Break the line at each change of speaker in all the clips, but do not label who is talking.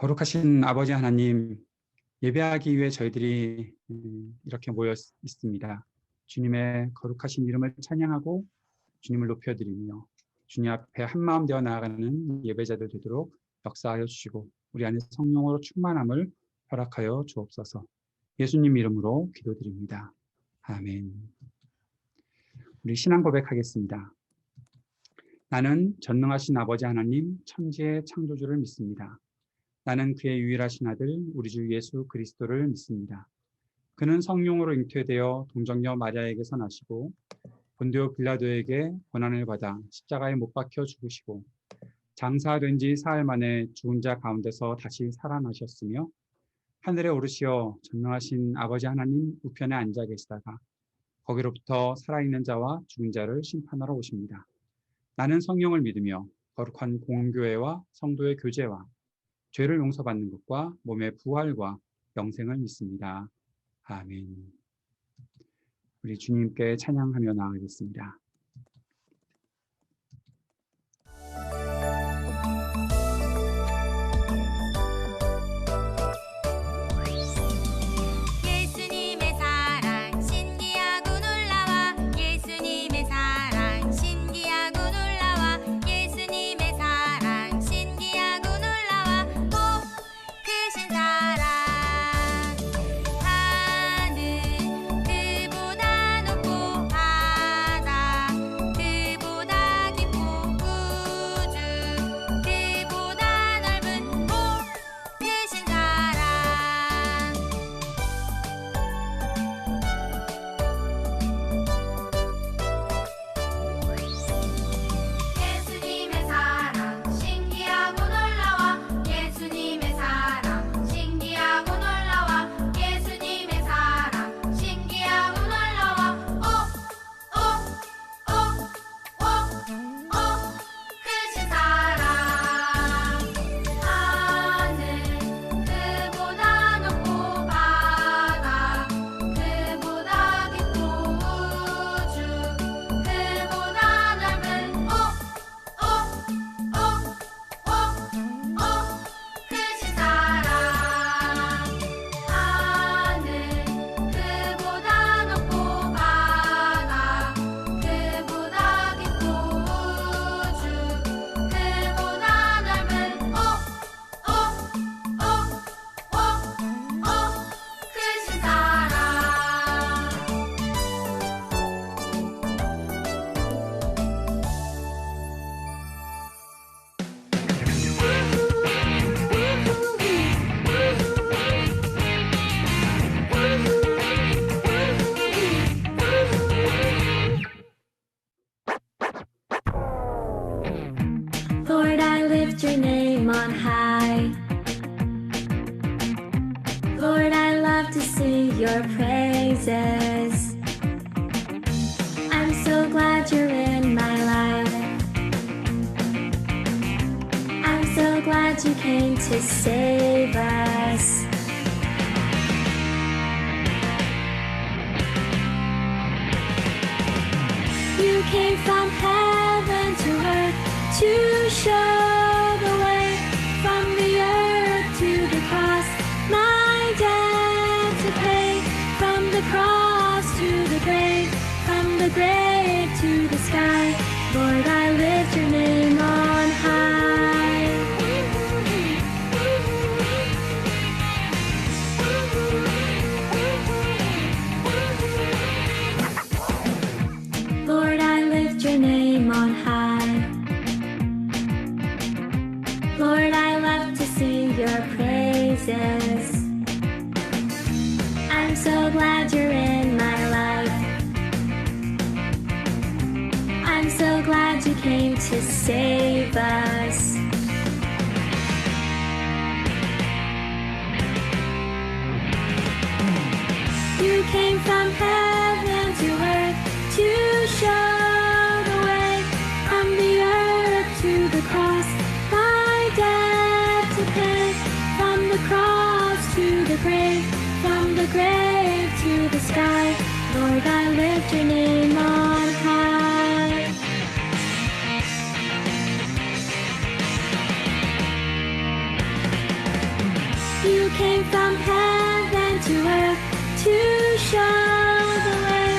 거룩하신 아버지 하나님, 예배하기 위해 저희들이 이렇게 모여 있습니다. 주님의 거룩하신 이름을 찬양하고 주님을 높여드리며 주님 앞에 한마음 되어 나아가는 예배자들 되도록 역사하여 주시고 우리 안에 성령으로 충만함을 허락하여 주옵소서. 예수님 이름으로 기도드립니다. 아멘. 우리 신앙 고백하겠습니다. 나는 전능하신 아버지 하나님 천지의 창조주를 믿습니다. 나는 그의 유일하신 아들 우리 주 예수 그리스도를 믿습니다. 그는 성령으로 잉태되어 동정녀 마리아에게서 나시고 본디오 빌라도에게 고난을 받아 십자가에 못 박혀 죽으시고 장사된 지 사흘 만에 죽은 자 가운데서 다시 살아나셨으며 하늘에 오르시어 전능하신 아버지 하나님 우편에 앉아 계시다가 거기로부터 살아있는 자와 죽은 자를 심판하러 오십니다. 나는 성령을 믿으며 거룩한 공교회와 성도의 교제와 죄를 용서받는 것과 몸의 부활과 영생을 믿습니다. 아멘. 우리 주님께 찬양하며 나아가겠습니다.
Lord, I lift your name on high. Lord, I love to sing your praises. I'm so glad you're in my life. I'm so glad you came to save us. You came from heaven to earth to show the way, from the earth to the cross, my debt to pay, from the cross to the grave, from the grave to the sky. Lord, I lift your name on high. Lord, I lift your name on high. Lord, I love to sing your praises. I'm so glad you're in my life. I'm so glad you came to save us. You came from heaven to earth to show the way, from the earth to the cross, my debt to pay, from the cross to the grave, from the grave to the sky. Lord, I lift your name on high. to earth to show the way.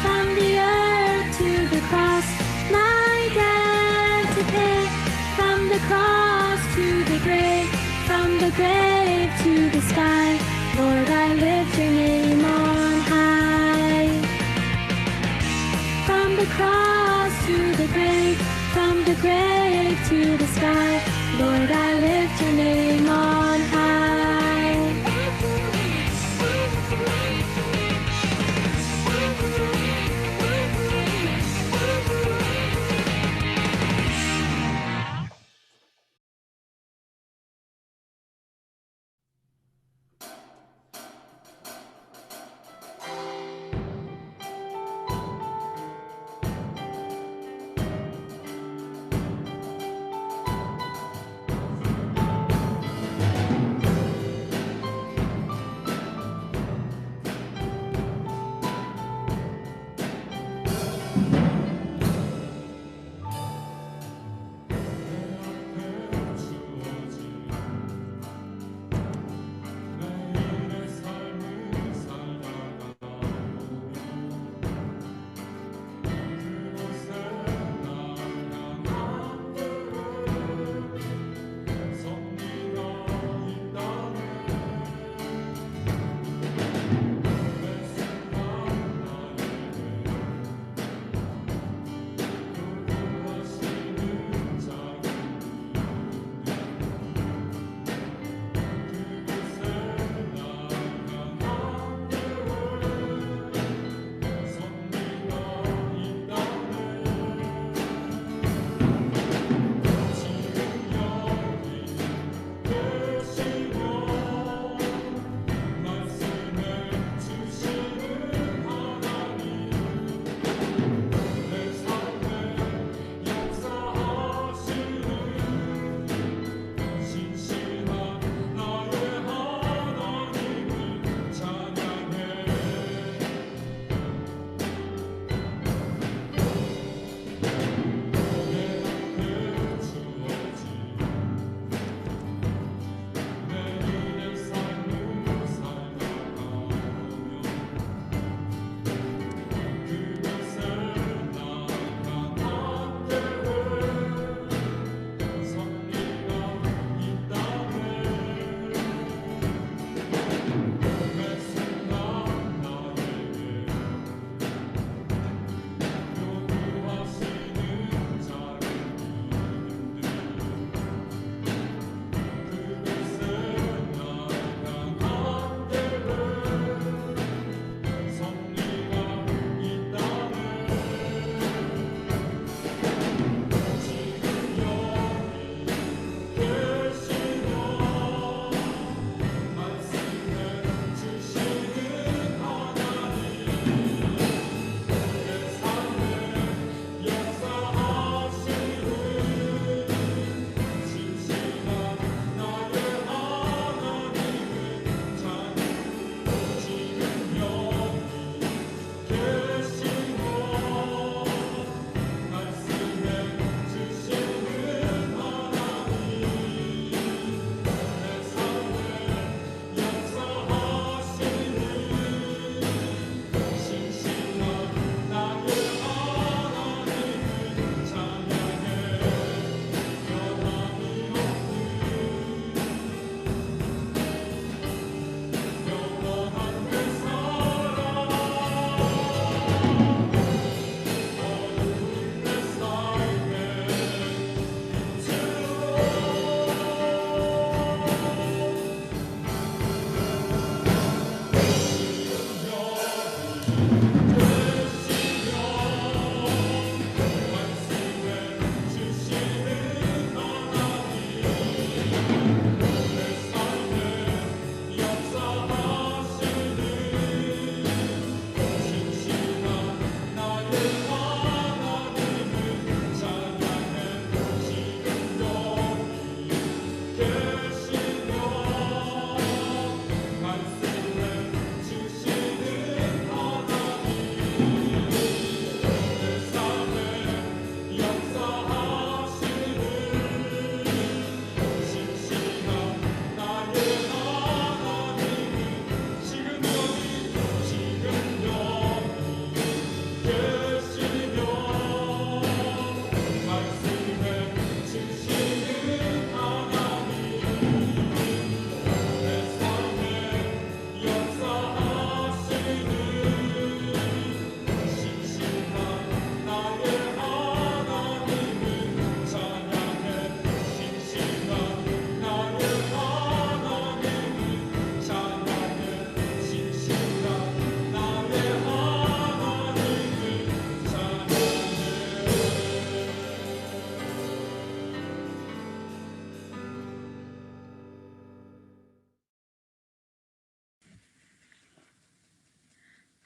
From the earth to the cross, my debt to pay. From the cross to the grave, from the grave to the sky, Lord, I lift your name on high. From the cross to the grave, from the grave to the sky, Lord, I lift your name on high.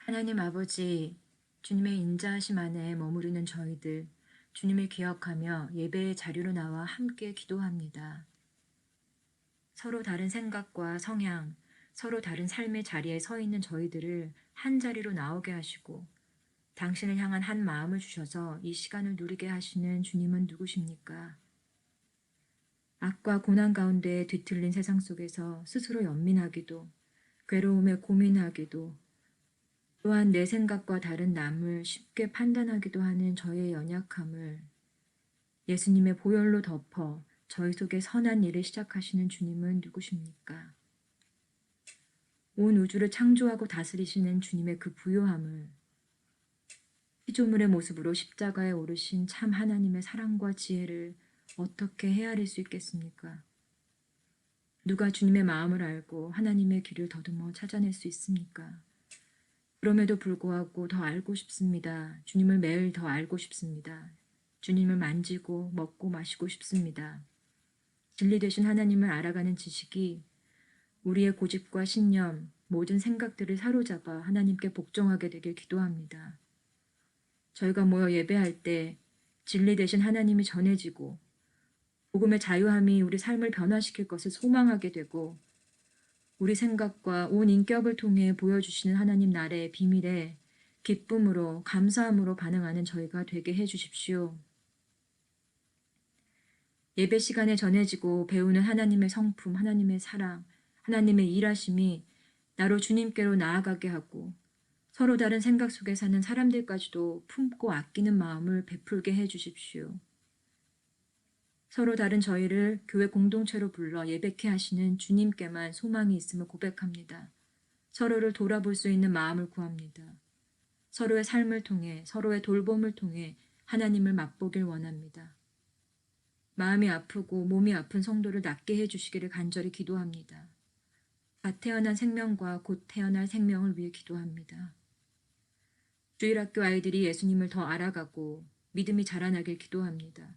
하나님 아버지, 주님의 인자하심 안에 머무르는 저희들, 주님을 기억하며 예배의 자리로 나와 함께 기도합니다. 서로 다른 생각과 성향, 서로 다른 삶의 자리에 서 있는 저희들을 한 자리로 나오게 하시고 당신을 향한 한 마음을 주셔서 이 시간을 누리게 하시는 주님은 누구십니까? 악과 고난 가운데 뒤틀린 세상 속에서 스스로 연민하기도, 괴로움에 고민하기도, 또한 내 생각과 다른 남을 쉽게 판단하기도 하는 저의 연약함을 예수님의 보혈로 덮어 저희 속에 선한 일을 시작하시는 주님은 누구십니까? 온 우주를 창조하고 다스리시는 주님의 그 부요함을 피조물의 모습으로 십자가에 오르신 참 하나님의 사랑과 지혜를 어떻게 헤아릴 수 있겠습니까? 누가 주님의 마음을 알고 하나님의 길을 더듬어 찾아낼 수 있습니까? 그럼에도 불구하고 더 알고 싶습니다. 주님을 매일 더 알고 싶습니다. 주님을 만지고 먹고 마시고 싶습니다. 진리 되신 하나님을 알아가는 지식이 우리의 고집과 신념, 모든 생각들을 사로잡아 하나님께 복종하게 되길 기도합니다. 저희가 모여 예배할 때 진리 되신 하나님이 전해지고 복음의 자유함이 우리 삶을 변화시킬 것을 소망하게 되고 우리 생각과 온 인격을 통해 보여주시는 하나님 나라의 비밀에 기쁨으로 감사함으로 반응하는 저희가 되게 해주십시오. 예배 시간에 전해지고 배우는 하나님의 성품, 하나님의 사랑, 하나님의 일하심이 나로 주님께로 나아가게 하고 서로 다른 생각 속에 사는 사람들까지도 품고 아끼는 마음을 베풀게 해주십시오. 서로 다른 저희를 교회 공동체로 불러 예배케 하시는 주님께만 소망이 있음을 고백합니다. 서로를 돌아볼 수 있는 마음을 구합니다. 서로의 삶을 통해, 서로의 돌봄을 통해 하나님을 맛보길 원합니다. 마음이 아프고 몸이 아픈 성도를 낫게 해주시기를 간절히 기도합니다. 갓 태어난 생명과 곧 태어날 생명을 위해 기도합니다. 주일학교 아이들이 예수님을 더 알아가고 믿음이 자라나길 기도합니다.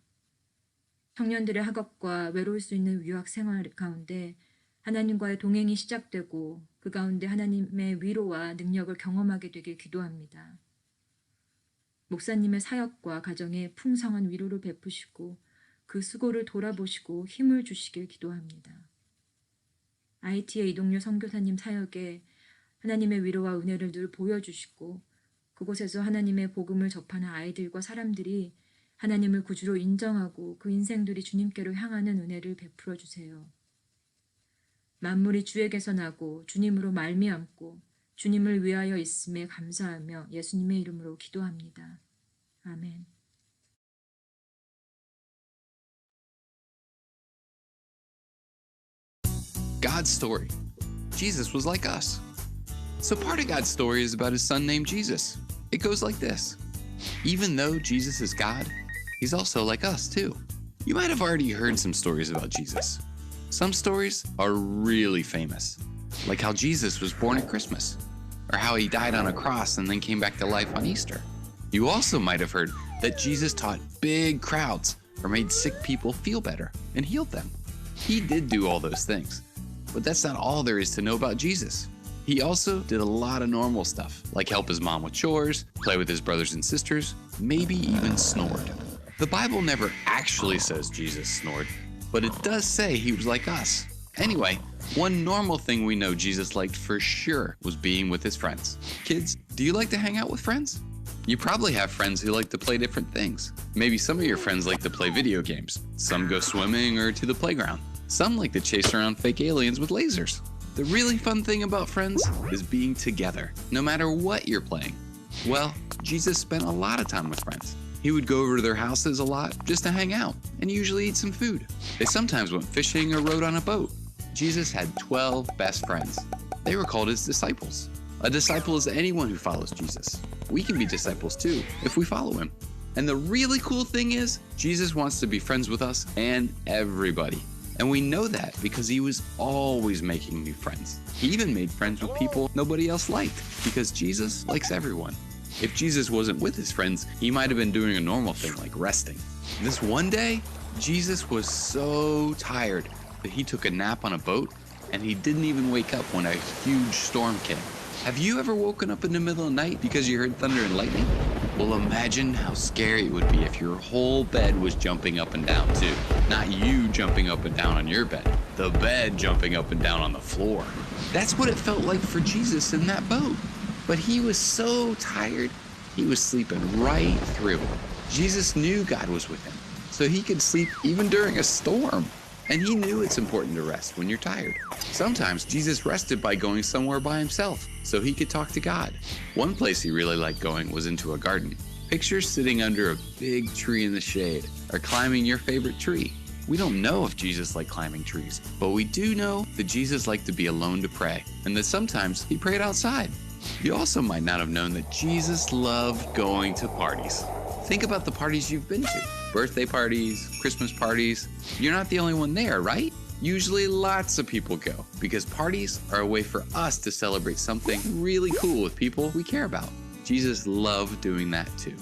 청년들의 학업과 외로울 수 있는 유학 생활 가운데 하나님과의 동행이 시작되고 그 가운데 하나님의 위로와 능력을 경험하게 되길 기도합니다. 목사님의 사역과 가정에 풍성한 위로를 베푸시고 그 수고를 돌아보시고 힘을 주시길 기도합니다. IT의 이동료 선교사님 사역에 하나님의 위로와 은혜를 늘 보여주시고 그곳에서 하나님의 복음을 접하는 아이들과 사람들이 하나님을 구주로 인정하고 그 인생들이 주님께로 향하는 은혜를 베풀어 주세요. 만물이 주에게서 나고 주님으로 말미암고 주님을 위하여 있음에 감사하며 예수님의 이름으로 기도합니다. 아멘.
God's story. Jesus was like us. So part of God's story is about his son named Jesus. It goes like this. Even though Jesus is God, he's also like us too. You might have already heard some stories about Jesus. Some stories are really famous, like how Jesus was born at Christmas, or how he died on a cross and then came back to life on Easter. You also might have heard that Jesus taught big crowds or made sick people feel better and healed them. He did do all those things, but that's not all there is to know about Jesus. He also did a lot of normal stuff, like help his mom with chores, play with his brothers and sisters, maybe even snored. The Bible never actually says Jesus snored, but it does say he was like us. Anyway, one normal thing we know Jesus liked for sure was being with his friends. Kids, do you like to hang out with friends? You probably have friends who like to play different things. Maybe some of your friends like to play video games. Some go swimming or to the playground. Some like to chase around fake aliens with lasers. The really fun thing about friends is being together, no matter what you're playing. Well, Jesus spent a lot of time with friends. He would go over to their houses a lot just to hang out and usually eat some food. They sometimes went fishing or rode on a boat. Jesus had 12 best friends. They were called his disciples. A disciple is anyone who follows Jesus. We can be disciples too if we follow him. And the really cool thing is, Jesus wants to be friends with us and everybody. And we know that because he was always making new friends. He even made friends with people nobody else liked because Jesus likes everyone. If Jesus wasn't with his friends, he might have been doing a normal thing like resting. This one day, Jesus was so tired that he took a nap on a boat and he didn't even wake up when a huge storm came. Have you ever woken up in the middle of the night because you heard thunder and lightning? Well, imagine how scary it would be if your whole bed was jumping up and down too. Not you jumping up and down on your bed, the bed jumping up and down on the floor. That's what it felt like for Jesus in that boat. But he was so tired, he was sleeping right through. Jesus knew God was with him, so he could sleep even during a storm. And he knew it's important to rest when you're tired. Sometimes Jesus rested by going somewhere by himself so he could talk to God. One place he really liked going was into a garden. Picture sitting under a big tree in the shade or climbing your favorite tree. We don't know if Jesus liked climbing trees, but we do know that Jesus liked to be alone to pray and that sometimes he prayed outside. You also might not have known that Jesus loved going to parties. Think about the parties you've been to. Birthday parties, Christmas parties. You're not the only one there, right? Usually lots of people go because parties are a way for us to celebrate something really cool with people we care about. Jesus loved doing that too.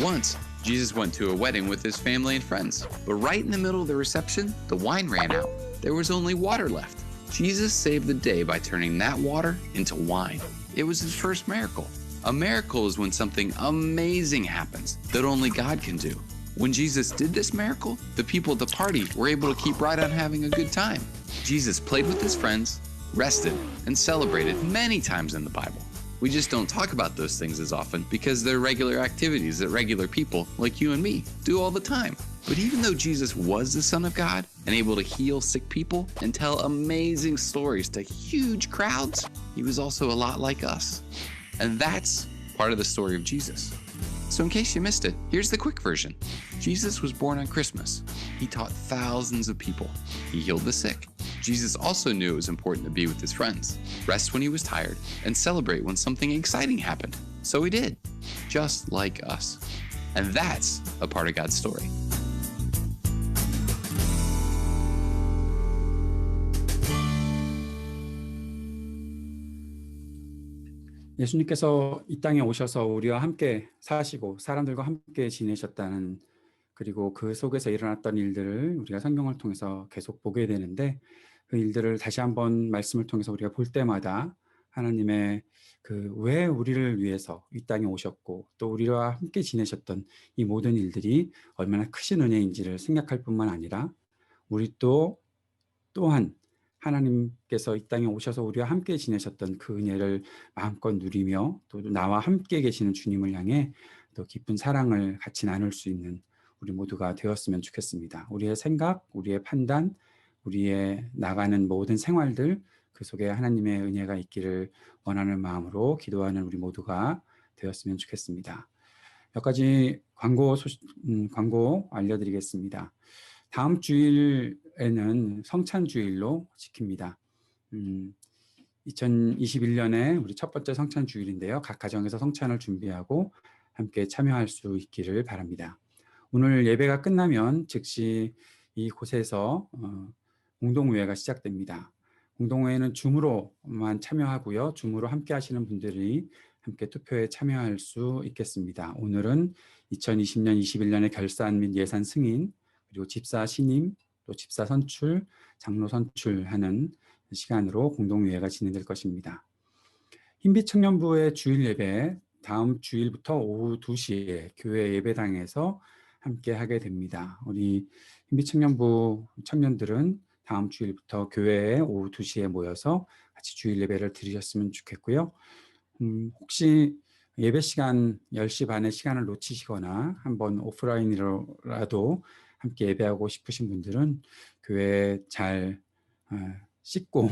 Once, Jesus went to a wedding with his family and friends, but right in the middle of the reception, the wine ran out. There was only water left. Jesus saved the day by turning that water into wine. It was his first miracle. A miracle is when something amazing happens that only God can do. When Jesus did this miracle, the people at the party were able to keep right on having a good time. Jesus played with his friends, rested, and celebrated many times in the Bible. We just don't talk about those things as often because they're regular activities that regular people like you and me do all the time. But even though Jesus was the Son of God and able to heal sick people and tell amazing stories to huge crowds, he was also a lot like us. And that's part of the story of Jesus. So in case you missed it, here's the quick version. Jesus was born on Christmas. He taught thousands of people. He healed the sick. Jesus also knew it was important to be with his friends, rest when he was tired, and celebrate when something exciting happened. So he did, just like us. And that's a part of God's story.
예수님께서 이 땅에 오셔서 우리와 함께 사시고 사람들과 함께 지내셨다는, 그리고 그 속에서 일어났던 일들을 우리가 성경을 통해서 계속 보게 되는데, 그 일들을 다시 한번 말씀을 통해서 우리가 볼 때마다 하나님의 왜 우리를 위해서 이 땅에 오셨고 또 우리와 함께 지내셨던 이 모든 일들이 얼마나 크신 은혜인지를 생각할 뿐만 아니라, 우리 또한 하나님께서 이 땅에 오셔서 우리와 함께 지내셨던 그 은혜를 마음껏 누리며 또 나와 함께 계시는 주님을 향해 또 깊은 사랑을 같이 나눌 수 있는 우리 모두가 되었으면 좋겠습니다. 우리의 생각, 우리의 판단, 우리의 나가는 모든 생활들, 그 속에 하나님의 은혜가 있기를 원하는 마음으로 기도하는 우리 모두가 되었으면 좋겠습니다. 몇 가지 광고 알려드리겠습니다. 다음 주일에는 성찬주일로 지킵니다. 2021년에 우리 첫 번째 성찬주일인데요. 각 가정에서 성찬을 준비하고 함께 참여할 수 있기를 바랍니다. 오늘 예배가 끝나면 즉시 이곳에서 공동회가 시작됩니다. 공동회는 줌으로만 참여하고요. 줌으로 함께 하시는 분들이 함께 투표에 참여할 수 있겠습니다. 오늘은 2020년, 21년의 결산 및 예산 승인, 그리고 집사 신임, 또 집사 선출, 장로 선출하는 시간으로 공동회가 진행될 것입니다. 흰빛 청년부의 주일 예배, 다음 주일부터 오후 2시에 교회 예배당에서 함께 하게 됩니다. 우리 흰빛 청년부 청년들은 다음 주일부터 교회에 오후 2시에 모여서 같이 주일 예배를 드리셨으면 좋겠고요. 혹시 예배 시간 10시 반의 시간을 놓치시거나 한번 오프라인으로라도 함께 예배하고 싶으신 분들은 교회에 잘 씻고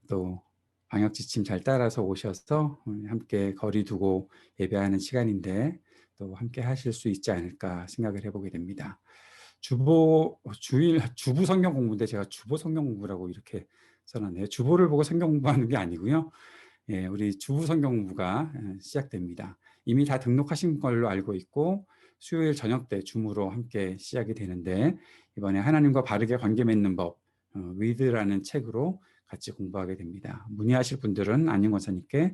또 방역 지침 잘 따라서 오셔서 함께 거리 두고 예배하는 시간인데 또 함께 하실 수 있지 않을까 생각을 해보게 됩니다. 주부 성경 공부인데 제가 주보 성경 공부라고 이렇게 써놨네요. 주보를 보고 성경 공부하는 게 아니고요. 예, 우리 주부 성경 공부가 시작됩니다. 이미 다 등록하신 걸로 알고 있고 수요일 저녁 때 줌으로 함께 시작이 되는데, 이번에 하나님과 바르게 관계 맺는 법 위드라는 책으로 같이 공부하게 됩니다. 문의하실 분들은 안녕 권사님께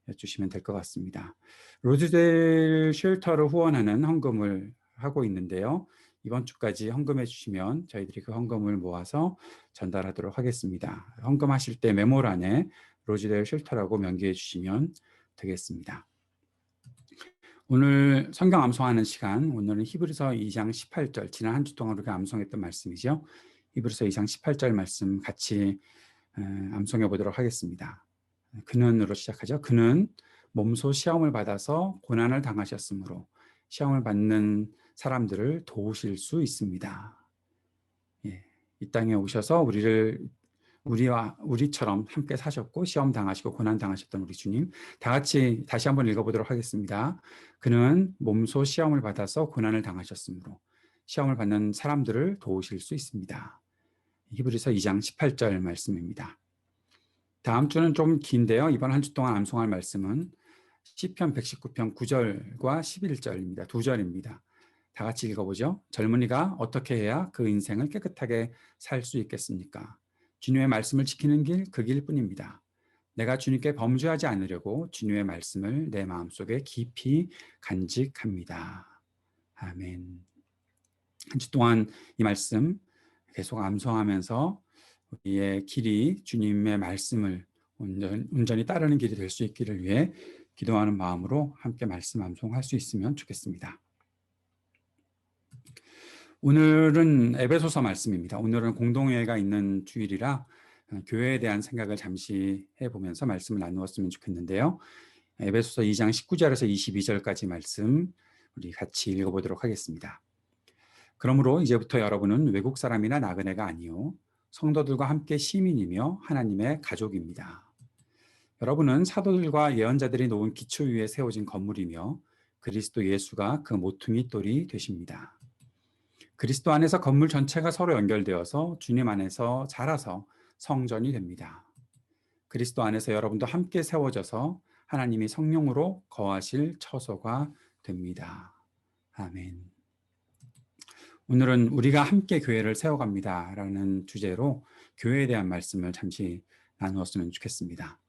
여쭈시면 될 것 같습니다. 로즈델 쉘터를 후원하는 헌금을 하고 있는데요. 이번 주까지 헌금해 주시면 저희들이 그 헌금을 모아서 전달하도록 하겠습니다. 헌금하실 때 메모란에 로즈데일 쉘터라고 명기해 주시면 되겠습니다. 오늘 성경 암송하는 시간, 오늘은 히브리서 2장 18절, 지난 한 주 동안 우리가 암송했던 말씀이죠. 히브리서 2장 18절 말씀 같이 암송해 보도록 하겠습니다. 그는으로 시작하죠. 그는 몸소 시험을 받아서 고난을 당하셨으므로 시험을 받는 사람들을 도우실 수 있습니다. 예, 이 땅에 오셔서 우리처럼 함께 사셨고 시험 당하시고 고난 당하셨던 우리 주님, 다 같이 다시 한번 읽어보도록 하겠습니다. 그는 몸소 시험을 받아서 고난을 당하셨으므로 시험을 받는 사람들을 도우실 수 있습니다. 히브리서 2장 18절 말씀입니다. 다음 주는 좀 긴데요. 이번 한 주 동안 암송할 말씀은 시편 119편 9절과 11절입니다. 두 절입니다. 다 같이 읽어보죠. 젊은이가 어떻게 해야 그 인생을 깨끗하게 살 수 있겠습니까? 주님의 말씀을 지키는 길, 그 길뿐입니다. 내가 주님께 범죄하지 않으려고 주님의 말씀을 내 마음속에 깊이 간직합니다. 아멘. 한 주 동안 이 말씀 계속 암송하면서 우리의 길이 주님의 말씀을 온전히 따르는 길이 될 수 있기를 위해 기도하는 마음으로 함께 말씀 암송할 수 있으면 좋겠습니다. 오늘은 에베소서 말씀입니다. 오늘은 공동회가 있는 주일이라 교회에 대한 생각을 잠시 해보면서 말씀을 나누었으면 좋겠는데요. 에베소서 2장 19절에서 22절까지 말씀 우리 같이 읽어보도록 하겠습니다. 그러므로 이제부터 여러분은 외국 사람이나 나그네가 아니요 성도들과 함께 시민이며 하나님의 가족입니다. 여러분은 사도들과 예언자들이 놓은 기초 위에 세워진 건물이며 그리스도 예수가 그 모퉁이 돌이 되십니다. 그리스도 안에서 건물 전체가 서로 연결되어서 주님 안에서 자라서 성전이 됩니다. 그리스도 안에서 여러분도 함께 세워져서 하나님이 성령으로 거하실 처소가 됩니다. 아멘. 오늘은 우리가 함께 교회를 세워갑니다 라는 주제로 교회에 대한 말씀을 잠시 나누었으면 좋겠습니다.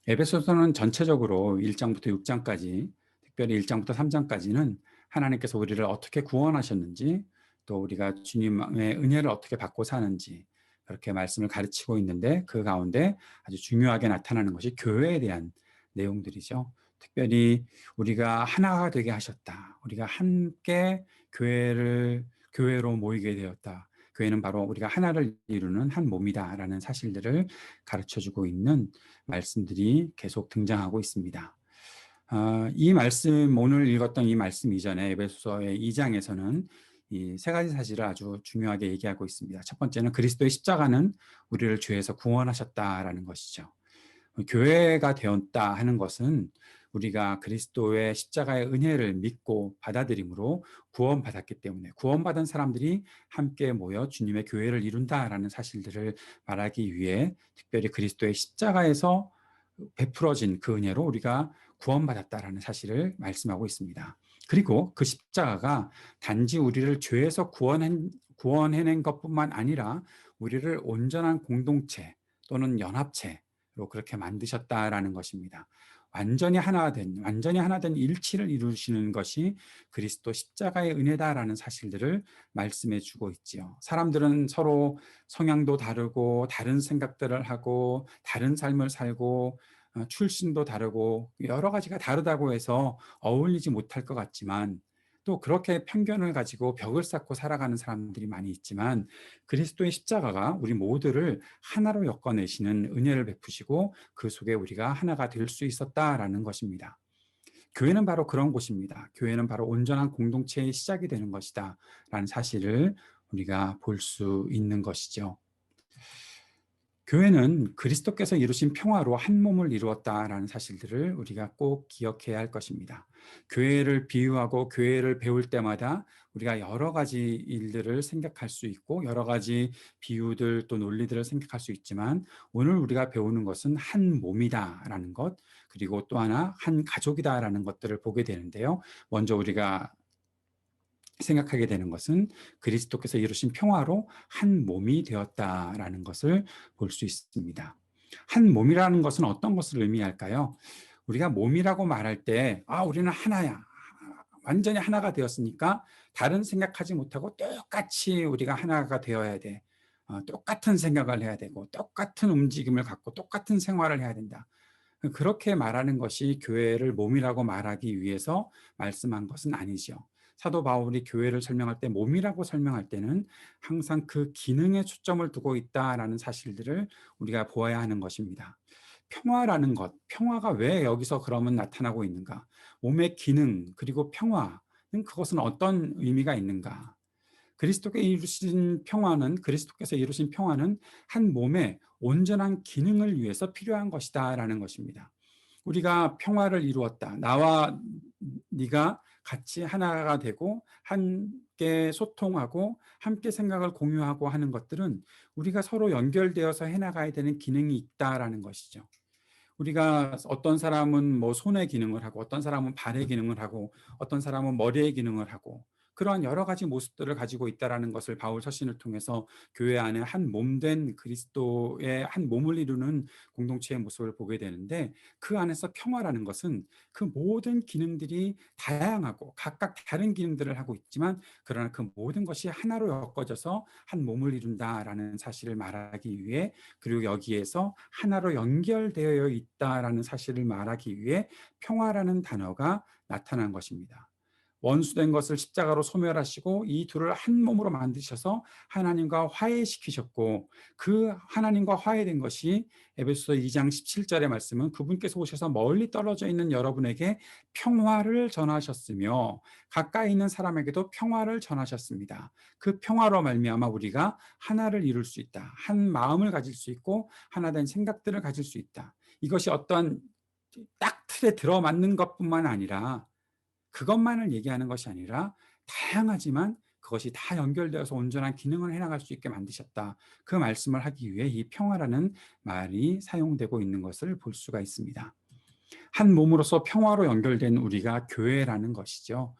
에베소서는 전체적으로 1장부터 6장까지, 특별히 1장부터 3장까지는 하나님께서 우리를 어떻게 구원하셨는지, 또 우리가 주님의 은혜를 어떻게 받고 사는지 그렇게 말씀을 가르치고 있는데, 그 가운데 아주 중요하게 나타나는 것이 교회에 대한 내용들이죠. 특별히 우리가 하나가 되게 하셨다. 우리가 함께 교회로 모이게 되었다. 교회는 바로 우리가 하나를 이루는 한 몸이다라는 사실들을 가르쳐주고 있는 말씀들이 계속 등장하고 있습니다. 이 말씀, 오늘 읽었던 이 말씀 이전에 에베소서의 2장에서는 이 세 가지 사실을 아주 중요하게 얘기하고 있습니다. 첫 번째는 그리스도의 십자가는 우리를 죄에서 구원하셨다라는 것이죠. 교회가 되었다 하는 것은 우리가 그리스도의 십자가의 은혜를 믿고 받아들임으로 구원받았기 때문에 구원받은 사람들이 함께 모여 주님의 교회를 이룬다라는 사실들을 말하기 위해 특별히 그리스도의 십자가에서 베풀어진 그 은혜로 우리가 구원받았다라는 사실을 말씀하고 있습니다. 그리고 그 십자가가 단지 우리를 죄에서 구원해낸 것뿐만 아니라 우리를 온전한 공동체 또는 연합체로 그렇게 만드셨다라는 것입니다. 완전히 하나 된 일치를 이루시는 것이 그리스도 십자가의 은혜다라는 사실들을 말씀해 주고 있지요. 사람들은 서로 성향도 다르고 다른 생각들을 하고 다른 삶을 살고 출신도 다르고 여러 가지가 다르다고 해서 어울리지 못할 것 같지만, 또 그렇게 편견을 가지고 벽을 쌓고 살아가는 사람들이 많이 있지만, 그리스도의 십자가가 우리 모두를 하나로 엮어내시는 은혜를 베푸시고 그 속에 우리가 하나가 될 수 있었다라는 것입니다. 교회는 바로 그런 곳입니다. 교회는 바로 온전한 공동체의 시작이 되는 것이다 라는 사실을 우리가 볼 수 있는 것이죠. 교회는 그리스도께서 이루신 평화로 한 몸을 이루었다라는 사실들을 우리가 꼭 기억해야 할 것입니다. 교회를 비유하고 교회를 배울 때마다 우리가 여러 가지 일들을 생각할 수 있고 여러 가지 비유들 또 논리들을 생각할 수 있지만, 오늘 우리가 배우는 것은 한 몸이다라는 것, 그리고 또 하나 한 가족이다라는 것들을 보게 되는데요. 먼저 우리가 생각하게 되는 것은 그리스도께서 이루신 평화로 한 몸이 되었다라는 것을 볼 수 있습니다. 한 몸이라는 것은 어떤 것을 의미할까요? 우리가 몸이라고 말할 때 우리는 하나야, 완전히 하나가 되었으니까 다른 생각하지 못하고 똑같이 우리가 하나가 되어야 돼, 똑같은 생각을 해야 되고 똑같은 움직임을 갖고 똑같은 생활을 해야 된다. 그렇게 말하는 것이 교회를 몸이라고 말하기 위해서 말씀한 것은 아니죠. 사도 바울이 교회를 설명할 때 몸이라고 설명할 때는 항상 그 기능에 초점을 두고 있다라는 사실들을 우리가 보아야 하는 것입니다. 평화라는 것, 평화가 왜 여기서 그러면 나타나고 있는가? 몸의 기능 그리고 평화는 그것은 어떤 의미가 있는가? 그리스도께서 이루신 평화는 한 몸의 온전한 기능을 위해서 필요한 것이다라는 것입니다. 우리가 평화를 이루었다. 나와 네가 같이 하나가 되고 함께 소통하고 함께 생각을 공유하고 하는 것들은 우리가 서로 연결되어서 해나가야 되는 기능이 있다라는 것이죠. 우리가 어떤 사람은 뭐 손의 기능을 하고 어떤 사람은 발의 기능을 하고 어떤 사람은 머리의 기능을 하고 그러한 여러 가지 모습들을 가지고 있다라는 것을 바울 서신을 통해서 교회 안에 한 몸된 그리스도의 한 몸을 이루는 공동체의 모습을 보게 되는데, 그 안에서 평화라는 것은 그 모든 기능들이 다양하고 각각 다른 기능들을 하고 있지만 그러나 그 모든 것이 하나로 엮어져서 한 몸을 이룬다라는 사실을 말하기 위해, 그리고 여기에서 하나로 연결되어 있다라는 사실을 말하기 위해 평화라는 단어가 나타난 것입니다. 원수된 것을 십자가로 소멸하시고 이 둘을 한 몸으로 만드셔서 하나님과 화해시키셨고, 그 하나님과 화해된 것이 에베소서 2장 17절의 말씀은 그분께서 오셔서 멀리 떨어져 있는 여러분에게 평화를 전하셨으며 가까이 있는 사람에게도 평화를 전하셨습니다. 그 평화로 말미암아 우리가 하나를 이룰 수 있다. 한 마음을 가질 수 있고 하나된 생각들을 가질 수 있다. 이것이 어떤 딱 틀에 들어맞는 것뿐만 아니라, 그것만을 얘기하는 것이 아니라 다양하지만 그것이 다 연결되어서 온전한 기능을 해나갈 수 있게 만드셨다. 그 말씀을 하기 위해 이 평화라는 말이 사용되고 있는 것을 볼 수가 있습니다. 한 몸으로서 평화로 연결된 우리가 교회라는 것이죠.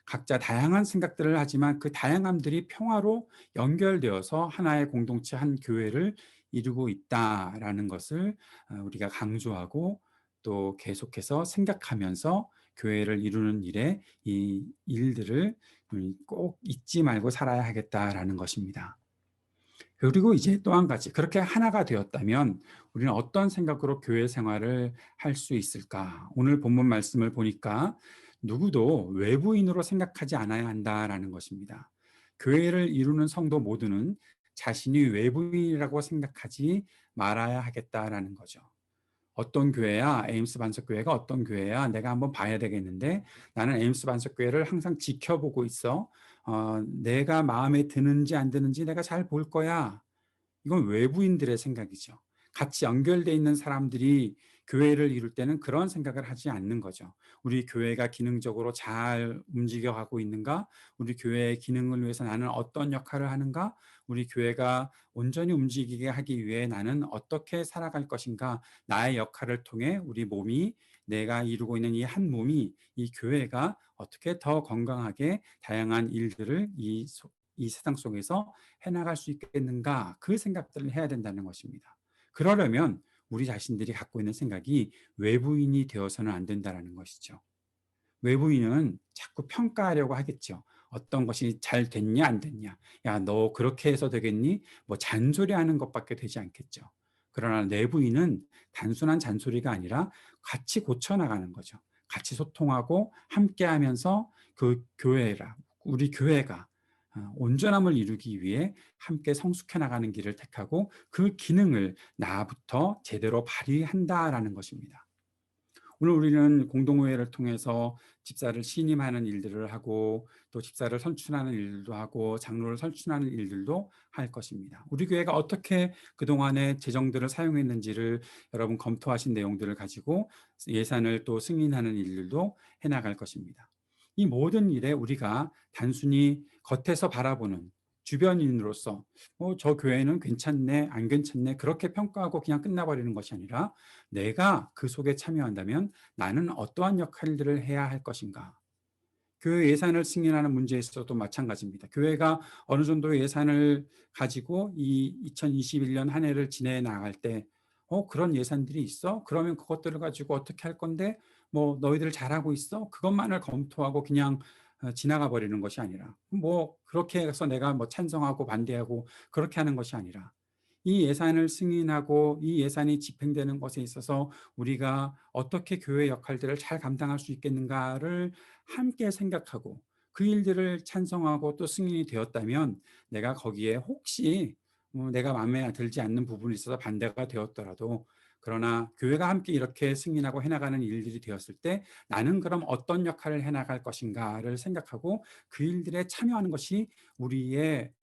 각자 다양한 생각들을 하지만 그 다양함들이 평화로 연결되어서 하나의 공동체, 한 교회를 이루고 있다라는 것을 우리가 강조하고 또 계속해서 생각하면서 교회를 이루는 일에 이 일들을 꼭 잊지 말고 살아야 하겠다라는 것입니다. 그리고 이제 또 한 가지, 그렇게 하나가 되었다면 우리는 어떤 생각으로 교회 생활을 할 수 있을까? 오늘 본문 말씀을 보니까 누구도 외부인으로 생각하지 않아야 한다라는 것입니다. 교회를 이루는 성도 모두는 자신이 외부인이라고 생각하지 말아야 하겠다라는 거죠. 어떤 교회야, 에임스 반석교회가 어떤 교회야, 내가 한번 봐야 되겠는데 나는 에임스 반석교회를 항상 지켜보고 있어. 내가 마음에 드는지 안 드는지 내가 잘 볼 거야. 이건 외부인들의 생각이죠. 같이 연결되어 있는 사람들이 교회를 이룰 때는 그런 생각을 하지 않는 거죠. 우리 교회가 기능적으로 잘 움직여가고 있는가? 우리 교회의 기능을 위해서 나는 어떤 역할을 하는가? 우리 교회가 온전히 움직이게 하기 위해 나는 어떻게 살아갈 것인가? 나의 역할을 통해 우리 몸이, 내가 이루고 있는 이 한 몸이, 이 교회가 어떻게 더 건강하게 다양한 일들을 이 세상 속에서 해나갈 수 있겠는가, 그 생각들을 해야 된다는 것입니다. 그러려면 우리 자신들이 갖고 있는 생각이 외부인이 되어서는 안 된다는 것이죠. 외부인은 자꾸 평가하려고 하겠죠. 어떤 것이 잘 됐냐 안 됐냐, 야 너 그렇게 해서 되겠니, 뭐 잔소리하는 것밖에 되지 않겠죠. 그러나 내부인은 단순한 잔소리가 아니라 같이 고쳐나가는 거죠. 같이 소통하고 함께하면서 그 교회라, 우리 교회가 온전함을 이루기 위해 함께 성숙해 나가는 길을 택하고 그 기능을 나부터 제대로 발휘한다라는 것입니다. 오늘 우리는 공동회를 통해서 집사를 신임하는 일들을 하고 또 집사를 선출하는 일도 하고 장로를 선출하는 일들도 할 것입니다. 우리 교회가 어떻게 그동안의 재정들을 사용했는지를 여러분 검토하신 내용들을 가지고 예산을 또 승인하는 일들도 해나갈 것입니다. 이 모든 일에 우리가 단순히 겉에서 바라보는 주변인으로서 저 교회는 괜찮네, 안 괜찮네, 그렇게 평가하고 그냥 끝나버리는 것이 아니라 내가 그 속에 참여한다면 나는 어떠한 역할들을 해야 할 것인가. 교회 예산을 승인하는 문제에서도 마찬가지입니다. 교회가 어느 정도의 예산을 가지고 이 2021년 한 해를 지내 나갈 때 그런 예산들이 있어? 그러면 그것들을 가지고 어떻게 할 건데 뭐 너희들 잘하고 있어? 그것만을 검토하고 그냥 지나가 버리는 것이 아니라, 뭐 그렇게 해서 내가 뭐 찬성하고 반대하고 그렇게 하는 것이 아니라, 이 예산을 승인하고 이 예산이 집행되는 것에 있어서 우리가 어떻게 교회 역할들을 잘 감당할 수 있겠는가를 함께 생각하고 그 일들을 찬성하고 또 승인이 되었다면, 내가 거기에 혹시 내가 마음에 들지 않는 부분이 있어서 반대가 되었더라도, 그러나 교회가 함께 이렇게 승인하고 해나가는 일들이 되었을 때 나는 그럼 어떤 역할을 해나갈 것인가를 생각하고 그 일들에 참여하는 것이 우리의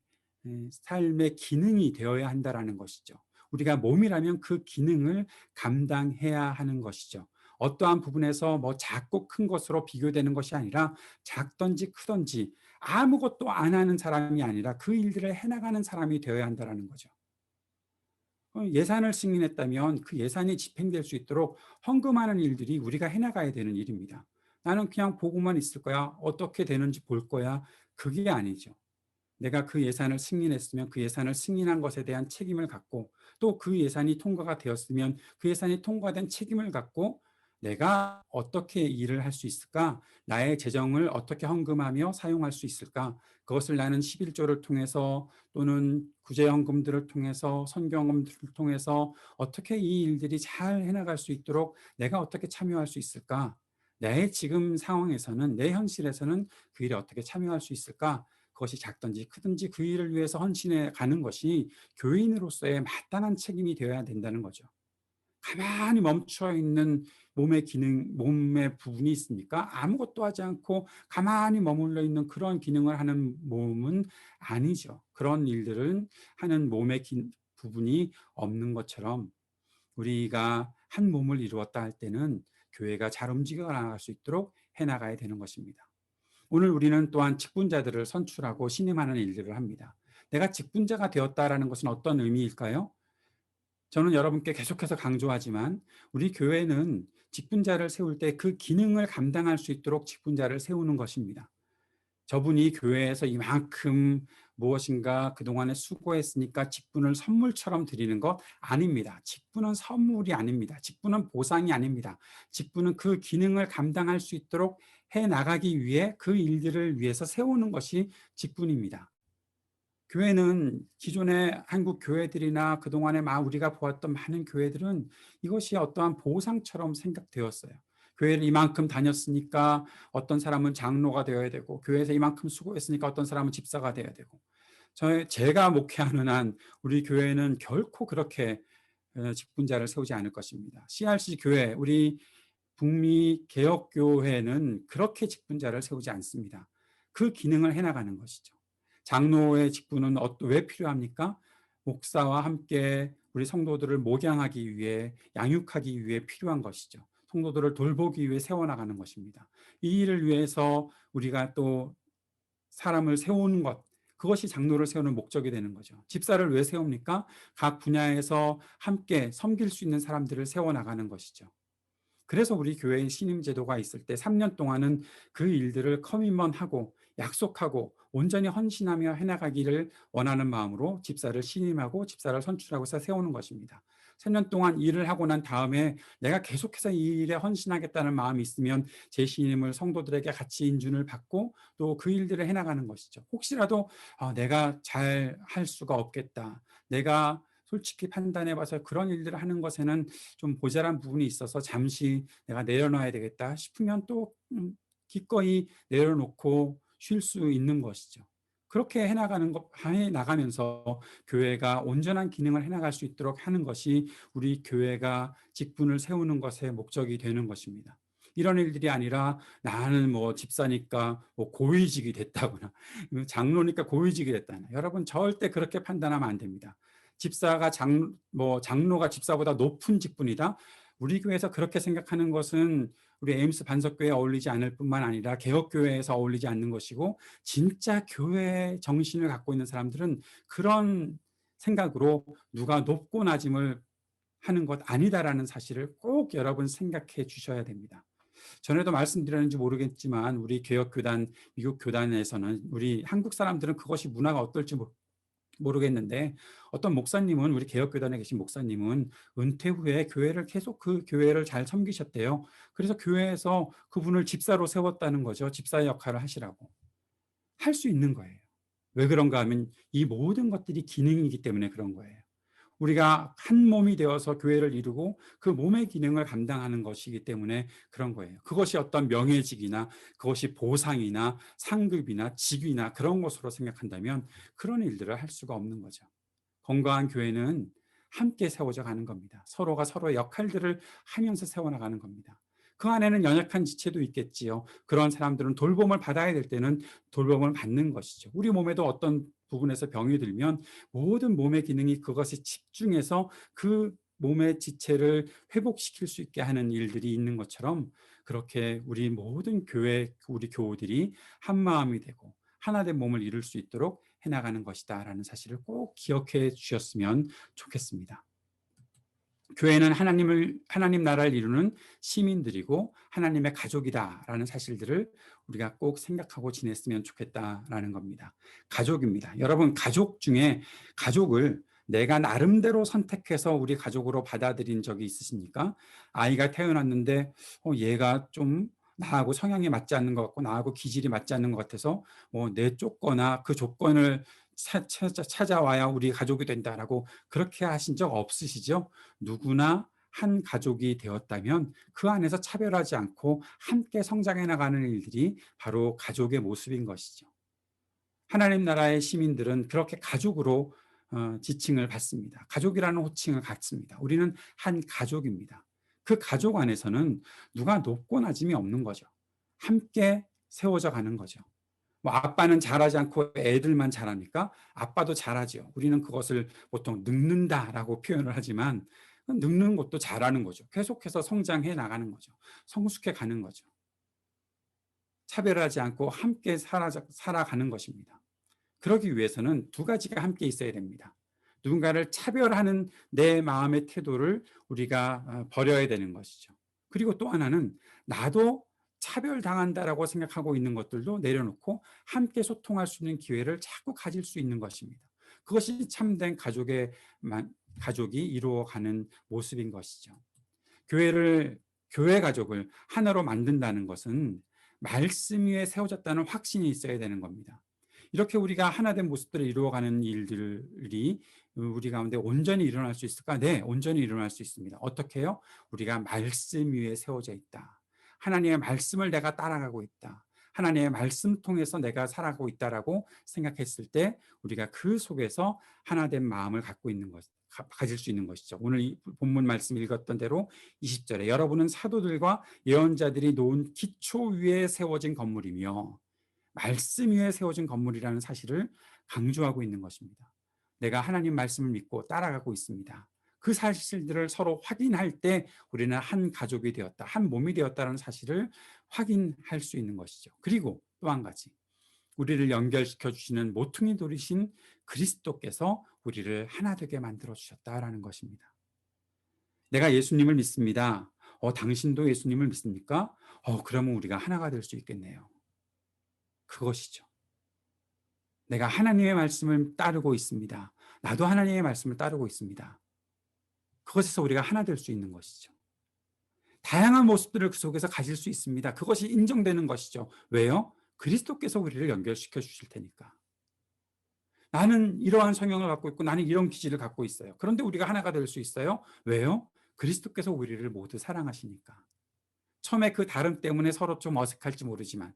삶의 기능이 되어야 한다라는 것이죠. 우리가 몸이라면 그 기능을 감당해야 하는 것이죠. 어떠한 부분에서 뭐 작고 큰 것으로 비교되는 것이 아니라, 작든지 크든지 아무것도 안 하는 사람이 아니라 그 일들을 해나가는 사람이 되어야 한다는 거죠. 예산을 승인했다면 그 예산이 집행될 수 있도록 헌금하는 일들이 우리가 해나가야 되는 일입니다. 나는 그냥 보고만 있을 거야, 어떻게 되는지 볼 거야, 그게 아니죠. 내가 그 예산을 승인했으면 그 예산을 승인한 것에 대한 책임을 갖고, 또 그 예산이 통과가 되었으면 그 예산이 통과된 책임을 갖고 내가 어떻게 일을 할 수 있을까? 나의 재정을 어떻게 헌금하며 사용할 수 있을까? 그것을 나는 11조를 통해서 또는 구제헌금들을 통해서 선교헌금들을 통해서 어떻게 이 일들이 잘 해나갈 수 있도록 내가 어떻게 참여할 수 있을까? 내 지금 상황에서는, 내 현실에서는 그 일에 어떻게 참여할 수 있을까? 그것이 작든지 크든지 그 일을 위해서 헌신해 가는 것이 교인으로서의 마땅한 책임이 되어야 된다는 거죠. 가만히 멈춰 있는 몸의 기능, 몸의 부분이 있습니까? 아무것도 하지 않고 가만히 머물러 있는 그런 기능을 하는 몸은 아니죠. 그런 일들은 하는 몸의 부분이 없는 것처럼, 우리가 한 몸을 이루었다 할 때는 교회가 잘 움직여 나갈 수 있도록 해나가야 되는 것입니다. 오늘 우리는 또한 직분자들을 선출하고 신임하는 일들을 합니다. 내가 직분자가 되었다라는 것은 어떤 의미일까요? 저는 여러분께 계속해서 강조하지만, 우리 교회는 직분자를 세울 때 그 기능을 감당할 수 있도록 직분자를 세우는 것입니다. 저분이 교회에서 이만큼 무엇인가 그동안에 수고했으니까 직분을 선물처럼 드리는 것 아닙니다. 직분은 선물이 아닙니다. 직분은 보상이 아닙니다. 직분은 그 기능을 감당할 수 있도록 해 나가기 위해 그 일들을 위해서 세우는 것이 직분입니다. 교회는, 기존의 한국 교회들이나 그동안에 우리가 보았던 많은 교회들은 이것이 어떠한 보상처럼 생각되었어요. 교회를 이만큼 다녔으니까 어떤 사람은 장로가 되어야 되고, 교회에서 이만큼 수고했으니까 어떤 사람은 집사가 되어야 되고. 제가 목회하는 한 우리 교회는 결코 그렇게 직분자를 세우지 않을 것입니다. CRC 교회, 우리 북미 개혁교회는 그렇게 직분자를 세우지 않습니다. 그 기능을 해나가는 것이죠. 장로의 직분은 왜 필요합니까? 목사와 함께 우리 성도들을 목양하기 위해, 양육하기 위해 필요한 것이죠. 성도들을 돌보기 위해 세워나가는 것입니다. 이 일을 위해서 우리가 또 사람을 세우는 것, 그것이 장로를 세우는 목적이 되는 거죠. 집사를 왜 세웁니까? 각 분야에서 함께 섬길 수 있는 사람들을 세워나가는 것이죠. 그래서 우리 교회에 신임 제도가 있을 때 3년 동안은 그 일들을 커밋먼하고 약속하고 온전히 헌신하며 해나가기를 원하는 마음으로 집사를 신임하고 집사를 선출하고 해서 세우는 것입니다. 3년 동안 일을 하고 난 다음에 내가 계속해서 이 일에 헌신하겠다는 마음이 있으면 제 신임을 성도들에게 같이 인준을 받고 또 그 일들을 해나가는 것이죠. 혹시라도 내가 잘 할 수가 없겠다, 내가 솔직히 판단해봐서 그런 일들을 하는 것에는 좀 모자란 부분이 있어서 잠시 내가 내려놔야 되겠다 싶으면 또 기꺼이 내려놓고 쉴 수 있는 것이죠. 그렇게 해나가면서 교회가 온전한 기능을 해나갈 수 있도록 하는 것이 우리 교회가 직분을 세우는 것의 목적이 되는 것입니다. 이런 일들이 아니라 나는 뭐 집사니까 뭐 고위직이 됐다거나 장로니까 고위직이 됐다나, 여러분 절대 그렇게 판단하면 안 됩니다. 집사가 장로가 집사보다 높은 직분이다, 우리 교회에서 그렇게 생각하는 것은 우리 에임스 반석교회에 어울리지 않을 뿐만 아니라 개혁교회에서 어울리지 않는 것이고, 진짜 교회 정신을 갖고 있는 사람들은 그런 생각으로 누가 높고 낮음을 하는 것 아니다라는 사실을 꼭 여러분 생각해 주셔야 됩니다. 전에도 말씀드렸는지 모르겠지만 우리 개혁교단, 미국 교단에서는, 우리 한국 사람들은 그것이 문화가 어떨지 모르겠는데 어떤 목사님은, 우리 개혁교단에 계신 목사님은 은퇴 후에 교회를 계속 그 교회를 잘 섬기셨대요. 그래서 교회에서 그분을 집사로 세웠다는 거죠. 집사의 역할을 하시라고. 할 수 있는 거예요. 왜 그런가 하면 이 모든 것들이 기능이기 때문에 그런 거예요. 우리가 한 몸이 되어서 교회를 이루고 그 몸의 기능을 감당하는 것이기 때문에 그런 거예요. 그것이 어떤 명예직이나 그것이 보상이나 상급이나 직위나 그런 것으로 생각한다면 그런 일들을 할 수가 없는 거죠. 건강한 교회는 함께 세워져 가는 겁니다. 서로가 서로의 역할들을 하면서 세워나가는 겁니다. 그 안에는 연약한 지체도 있겠지요. 그런 사람들은 돌봄을 받아야 될 때는 돌봄을 받는 것이죠. 우리 몸에도 어떤 부분에서 병이 들면 모든 몸의 기능이 그것에 집중해서 그 몸의 지체를 회복시킬 수 있게 하는 일들이 있는 것처럼, 그렇게 우리 모든 교회, 우리 교우들이 한 마음이 되고 하나 된 몸을 이룰 수 있도록 해나가는 것이다라는 사실을 꼭 기억해 주셨으면 좋겠습니다. 교회는 하나님 나라를 이루는 시민들이고 하나님의 가족이다라는 사실들을 우리가 꼭 생각하고 지냈으면 좋겠다라는 겁니다. 가족입니다. 여러분, 가족 중에 가족을 내가 나름대로 선택해서 우리 가족으로 받아들인 적이 있으십니까? 아이가 태어났는데 얘가 좀 나하고 성향이 맞지 않는 것 같고 나하고 기질이 맞지 않는 것 같아서 내쫓거나 그 조건을 찾아와야 우리 가족이 된다라고 그렇게 하신 적 없으시죠? 누구나 한 가족이 되었다면 그 안에서 차별하지 않고 함께 성장해 나가는 일들이 바로 가족의 모습인 것이죠. 하나님 나라의 시민들은 그렇게 가족으로 지칭을 받습니다. 가족이라는 호칭을 갖습니다. 우리는 한 가족입니다. 그 가족 안에서는 누가 높고 낮음이 없는 거죠. 함께 세워져 가는 거죠. 아빠는 잘하지 않고 애들만 잘합니까? 아빠도 잘하죠. 우리는 그것을 보통 늙는다라고 표현을 하지만 늙는 것도 잘하는 거죠. 계속해서 성장해 나가는 거죠. 성숙해 가는 거죠. 차별하지 않고 함께 살아가는 것입니다. 그러기 위해서는 두 가지가 함께 있어야 됩니다. 누군가를 차별하는 내 마음의 태도를 우리가 버려야 되는 것이죠. 그리고 또 하나는 나도 차별당한다라고 생각하고 있는 것들도 내려놓고 함께 소통할 수 있는 기회를 자꾸 가질 수 있는 것입니다. 그것이 참된 가족이 이루어가는 모습인 것이죠. 교회 가족을 하나로 만든다는 것은 말씀 위에 세워졌다는 확신이 있어야 되는 겁니다. 이렇게 우리가 하나된 모습들을 이루어가는 일들이 우리 가운데 온전히 일어날 수 있을까? 네, 온전히 일어날 수 있습니다. 어떻게 해요? 우리가 말씀 위에 세워져 있다. 하나님의 말씀을 내가 따라가고 있다. 하나님의 말씀 통해서 내가 살아가고 있다라고 생각했을 때 우리가 그 속에서 하나된 마음을 가질 수 있는 것이죠. 오늘 이 본문 말씀 읽었던 대로 20절에 여러분은 사도들과 예언자들이 놓은 기초 위에 세워진 건물이며 말씀 위에 세워진 건물이라는 사실을 강조하고 있는 것입니다. 내가 하나님 말씀을 믿고 따라가고 있습니다. 그 사실들을 서로 확인할 때 우리는 한 가족이 되었다, 한 몸이 되었다는 사실을 확인할 수 있는 것이죠. 그리고 또 한 가지, 우리를 연결시켜 주시는 모퉁이 돌이신 그리스도께서 우리를 하나 되게 만들어 주셨다라는 것입니다. 내가 예수님을 믿습니다. 당신도 예수님을 믿습니까? 그러면 우리가 하나가 될 수 있겠네요. 그것이죠. 내가 하나님의 말씀을 따르고 있습니다. 나도 하나님의 말씀을 따르고 있습니다. 그것에서 우리가 하나 될 수 있는 것이죠. 다양한 모습들을 그 속에서 가질 수 있습니다. 그것이 인정되는 것이죠. 왜요? 그리스도께서 우리를 연결시켜 주실 테니까. 나는 이러한 성향을 갖고 있고 나는 이런 기질을 갖고 있어요. 그런데 우리가 하나가 될 수 있어요. 왜요? 그리스도께서 우리를 모두 사랑하시니까. 처음에 그 다름 때문에 서로 좀 어색할지 모르지만,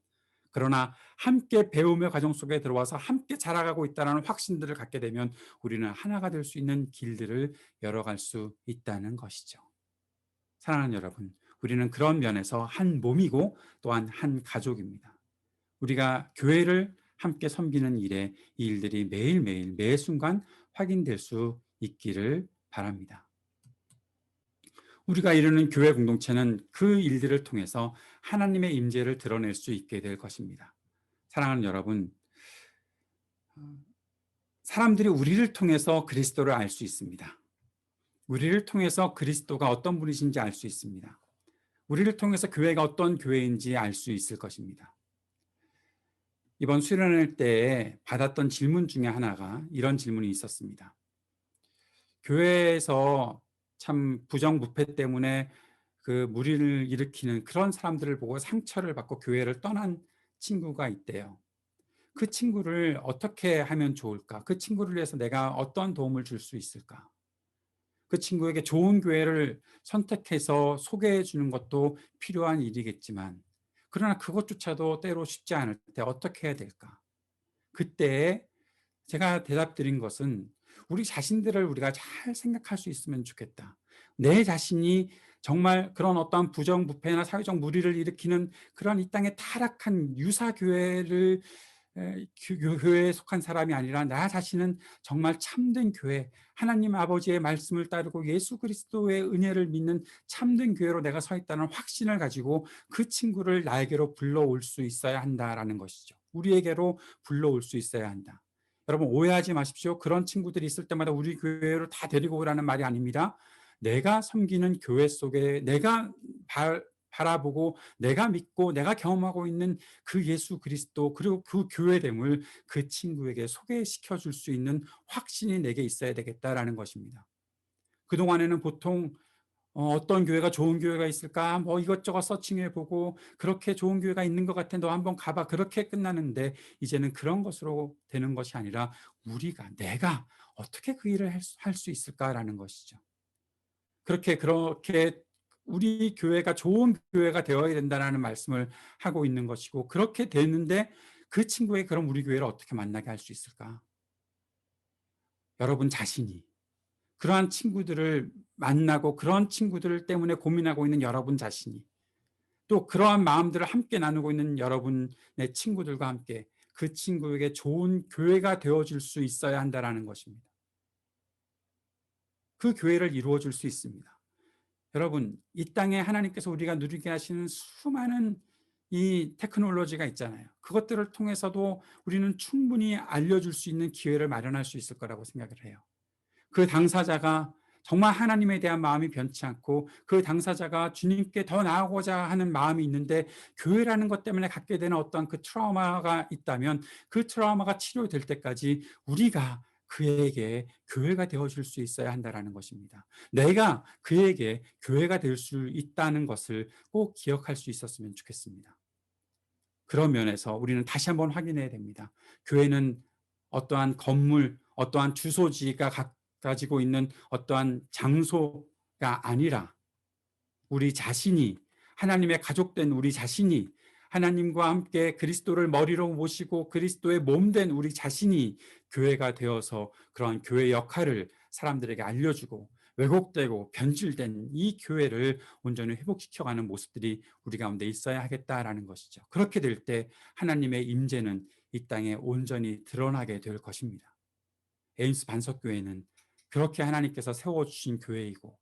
그러나 함께 배움의 과정 속에 들어와서 함께 자라가고 있다는 확신들을 갖게 되면 우리는 하나가 될 수 있는 길들을 열어갈 수 있다는 것이죠. 사랑하는 여러분, 우리는 그런 면에서 한 몸이고 또한 한 가족입니다. 우리가 교회를 함께 섬기는 일에 이 일들이 매일매일 매 순간 확인될 수 있기를 바랍니다. 우리가 이루는 교회 공동체는 그 일들을 통해서 하나님의 임재를 드러낼 수 있게 될 것입니다. 사랑하는 여러분, 사람들이 우리를 통해서 그리스도를 알 수 있습니다. 우리를 통해서 그리스도가 어떤 분이신지 알 수 있습니다. 우리를 통해서 교회가 어떤 교회인지 알 수 있을 것입니다. 이번 수련회 때 받았던 질문 중에 하나가 이런 질문이 있었습니다. 교회에서 참 부정부패 때문에 그 무리를 일으키는 그런 사람들을 보고 상처를 받고 교회를 떠난 친구가 있대요. 그 친구를 어떻게 하면 좋을까? 그 친구를 위해서 내가 어떤 도움을 줄 수 있을까? 그 친구에게 좋은 교회를 선택해서 소개해 주는 것도 필요한 일이겠지만, 그러나 그것조차도 때로 쉽지 않을 때 어떻게 해야 될까? 그때 제가 대답드린 것은 우리 자신들을 우리가 잘 생각할 수 있으면 좋겠다. 내 자신이 정말 그런 어떠한 부정부패나 사회적 무리를 일으키는 그런 이 땅에 타락한 유사교회를 교회에 속한 사람이 아니라 나 자신은 정말 참된 교회, 하나님 아버지의 말씀을 따르고 예수 그리스도의 은혜를 믿는 참된 교회로 내가 서 있다는 확신을 가지고 그 친구를 나에게로 불러올 수 있어야 한다라는 것이죠. 우리에게로 불러올 수 있어야 한다. 여러분 오해하지 마십시오. 그런 친구들이 있을 때마다 우리 교회로 다 데리고 오라는 말이 아닙니다. 내가 섬기는 교회 속에 내가 바라보고 내가 믿고 내가 경험하고 있는 그 예수 그리스도 그리고 그 교회됨을 그 친구에게 소개시켜 줄 수 있는 확신이 내게 있어야 되겠다라는 것입니다. 그동안에는 보통 어떤 교회가 좋은 교회가 있을까? 뭐 이것저것 서칭해보고 그렇게 좋은 교회가 있는 것 같아. 너 한번 가봐. 그렇게 끝나는데 이제는 그런 것으로 되는 것이 아니라 내가 어떻게 그 일을 할 수 있을까라는 것이죠. 그렇게 우리 교회가 좋은 교회가 되어야 된다는 말씀을 하고 있는 것이고 그렇게 되는데 그 친구에게 그럼 우리 교회를 어떻게 만나게 할 수 있을까? 여러분 자신이 그러한 친구들을 만나고 그런 친구들 때문에 고민하고 있는 여러분 자신이 또 그러한 마음들을 함께 나누고 있는 여러분의 친구들과 함께 그 친구에게 좋은 교회가 되어줄 수 있어야 한다는 것입니다. 그 교회를 이루어 줄 수 있습니다. 여러분 이 땅에 하나님께서 우리가 누리게 하시는 수많은 이 테크놀로지가 있잖아요. 그것들을 통해서도 우리는 충분히 알려줄 수 있는 기회를 마련할 수 있을 거라고 생각을 해요. 그 당사자가 정말 하나님에 대한 마음이 변치 않고 그 당사자가 주님께 더 나아가고자 하는 마음이 있는데 교회라는 것 때문에 갖게 되는 어떤 그 트라우마가 있다면 그 트라우마가 치료될 때까지 우리가 그에게 교회가 되어줄 수 있어야 한다는 것입니다. 내가 그에게 교회가 될 수 있다는 것을 꼭 기억할 수 있었으면 좋겠습니다. 그런 면에서 우리는 다시 한번 확인해야 됩니다. 교회는 어떠한 건물, 어떠한 주소지가 가지고 있는 어떠한 장소가 아니라 우리 자신이 하나님의 가족된 우리 자신이 하나님과 함께 그리스도를 머리로 모시고 그리스도의 몸된 우리 자신이 교회가 되어서 그러한 교회 역할을 사람들에게 알려주고 왜곡되고 변질된 이 교회를 온전히 회복시켜가는 모습들이 우리 가운데 있어야 하겠다라는 것이죠. 그렇게 될 때 하나님의 임재는 이 땅에 온전히 드러나게 될 것입니다. 에임스 반석교회는 그렇게 하나님께서 세워주신 교회이고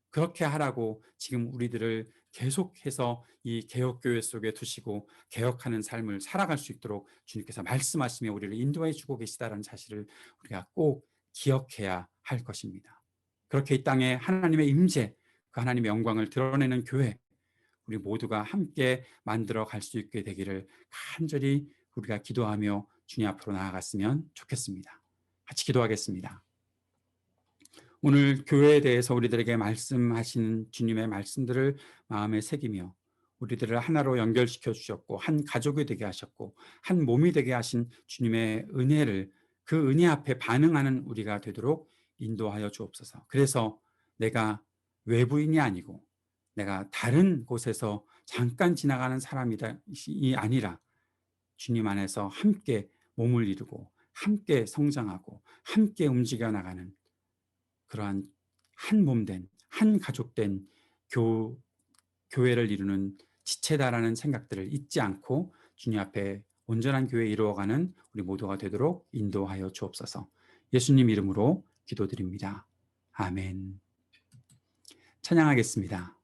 그렇게 하라고 지금 우리들을 계속해서 이 개혁교회 속에 두시고 개혁하는 삶을 살아갈 수 있도록 주님께서 말씀하시며 우리를 인도해 주고 계시다는 사실을 우리가 꼭 기억해야 할 것입니다. 그렇게 이 땅에 하나님의 임재, 그 하나님의 영광을 드러내는 교회, 우리 모두가 함께 만들어 갈 수 있게 되기를 간절히 우리가 기도하며 주님 앞으로 나아갔으면 좋겠습니다. 같이 기도하겠습니다. 오늘 교회에 대해서 우리들에게 말씀하시는 주님의 말씀들을 마음에 새기며 우리들을 하나로 연결시켜 주셨고 한 가족이 되게 하셨고 한 몸이 되게 하신 주님의 은혜를 그 은혜 앞에 반응하는 우리가 되도록 인도하여 주옵소서. 그래서 내가 외부인이 아니고 내가 다른 곳에서 잠깐 지나가는 사람이 아니라 주님 안에서 함께 몸을 이루고 함께 성장하고 함께 움직여 나가는 그러한 한 몸된 한 가족된 교회를 이루는 지체다라는 생각들을 잊지 않고 주님 앞에 온전한 교회 이루어가는 우리 모두가 되도록 인도하여 주옵소서. 예수님 이름으로 기도드립니다. 아멘. 찬양하겠습니다.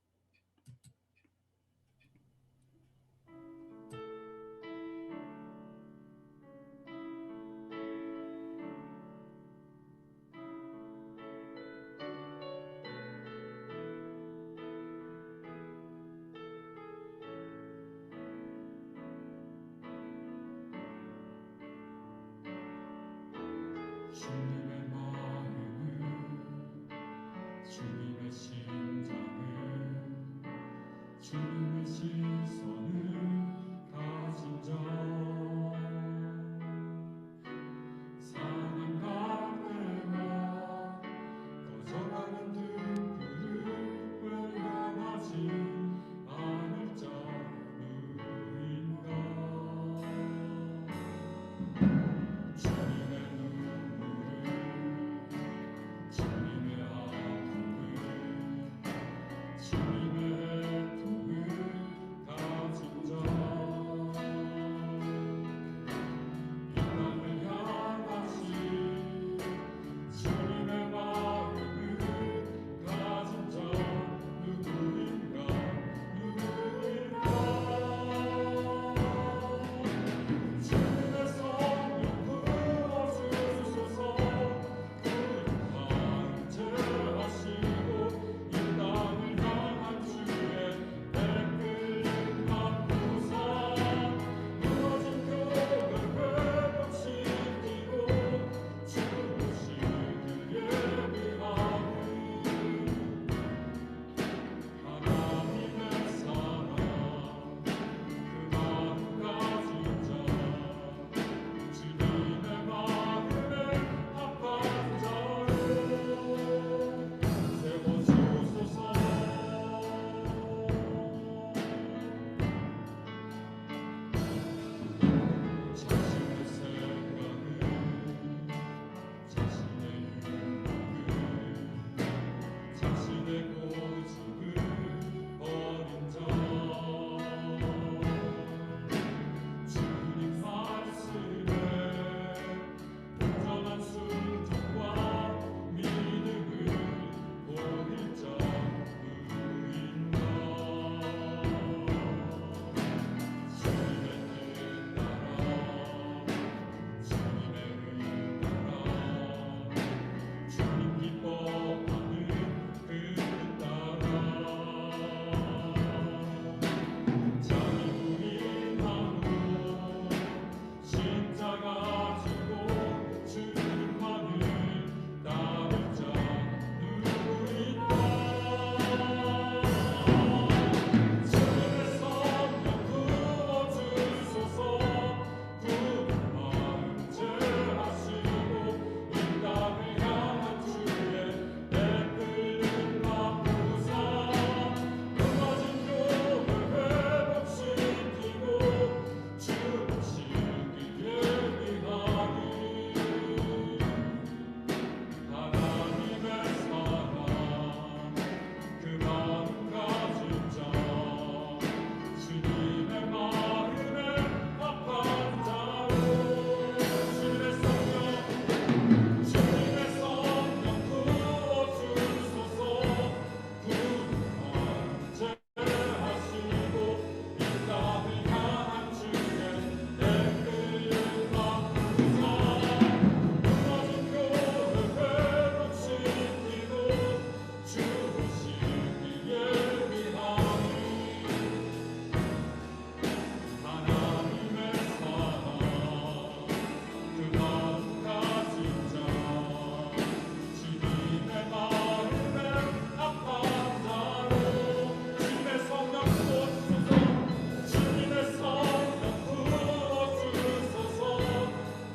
주님의 마음을 주님의 심장을 주님의 시선을 가진 자 사랑 가운데와 꺼져가는 등불을 외면하지 않을 자 누구인가 주님의 눈물을 주님의 아픔을 주님의 애통을 가진 자 이 땅을 향하신 주님의 마음을 가진 자 누구인가 주님의 성령 부어주소서 구원하시고 이 땅을 향한 주의 백을 갚으사 무너진 교회를 회복시키고 주시기를 예비하니 하나님의 사랑 그 마음 가진 자 주님의 마음에 합한 자로 세워주소서 자신의 생각을 자신의 유혹을 자신의 고집을 버린 자 주님 말씀에 온전한 순종과 믿음을 보일 자 누구인가 주님의 뜻 따라 주님의 의 따라 주님 기뻐하는 그 뜻 따라 자기 부인하고 십자가 지고 주님만을 따를 자 누구인가 주님의 성령 부어주소서 구분 마음 제하시고 이 땅을 향한 주의 백을 갚으사 무너진 교회 회복시키고 주시길 예비하니 하나님의 사랑 그 마음 가진 자 주님의 마음에 합한 자로 주님의 성령 부어주소서 구원 제하시고 이 땅을 향한 주의 백을 갚으사 무너진 교회 회복시키고 주시길 예비하니 하나님의 사랑 그 마음 가진 자 주님의 마음에 합한 자로 주님의 성령 부어주소서 주님의 성령 부어주소서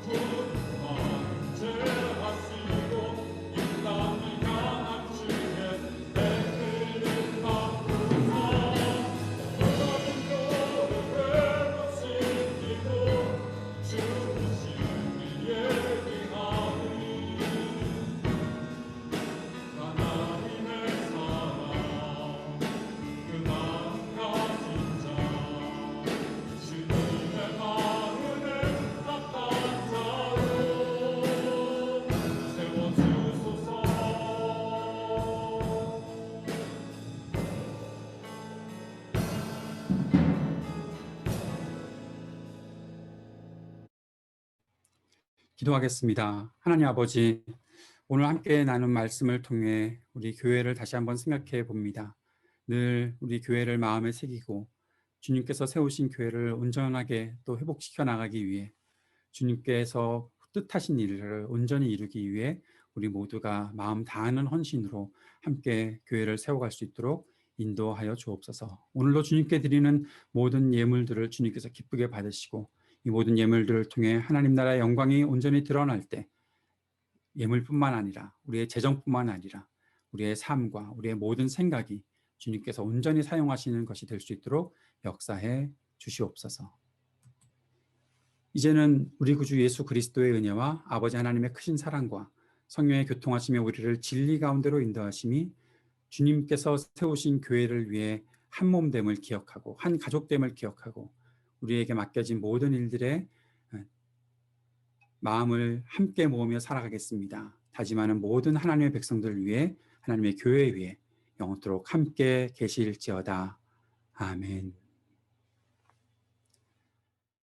구원 제하시고 이 땅을 향한 주의 백을 갚으사 무너진 교회 회복시키고 주시길 예비하니 하나님의 사랑 그 마음 가진 자 주님의 마음에 합한 자로 세워주소서
기도하겠습니다. 하나님 아버지, 오늘 함께 나눈 말씀을 통해 우리 교회를 다시 한번 생각해 봅니다. 늘 우리 교회를 마음에 새기고 주님께서 세우신 교회를 온전하게 또 회복시켜 나가기 위해 주님께서 뜻하신 일을 온전히 이루기 위해 우리 모두가 마음 다하는 헌신으로 함께 교회를 세워갈 수 있도록 인도하여 주옵소서. 오늘도 주님께 드리는 모든 예물들을 주님께서 기쁘게 받으시고 이 모든 예물들을 통해 하나님 나라의 영광이 온전히 드러날 때 예물뿐만 아니라 우리의 재정뿐만 아니라 우리의 삶과 우리의 모든 생각이 주님께서 온전히 사용하시는 것이 될 수 있도록 역사해 주시옵소서. 이제는 우리 구주 예수 그리스도의 은혜와 아버지 하나님의 크신 사랑과 성령의 교통하심에 우리를 진리 가운데로 인도하심이 주님께서 세우신 교회를 위해 한 몸됨을 기억하고 한 가족됨을 기억하고 우리에게 맡겨진 모든 일들에 마음을 함께 모으며 살아가겠습니다. 다짐하는 모든 하나님의 백성들을 위해 하나님의 교회에 위해 영원토록 함께 계실지어다. 아멘.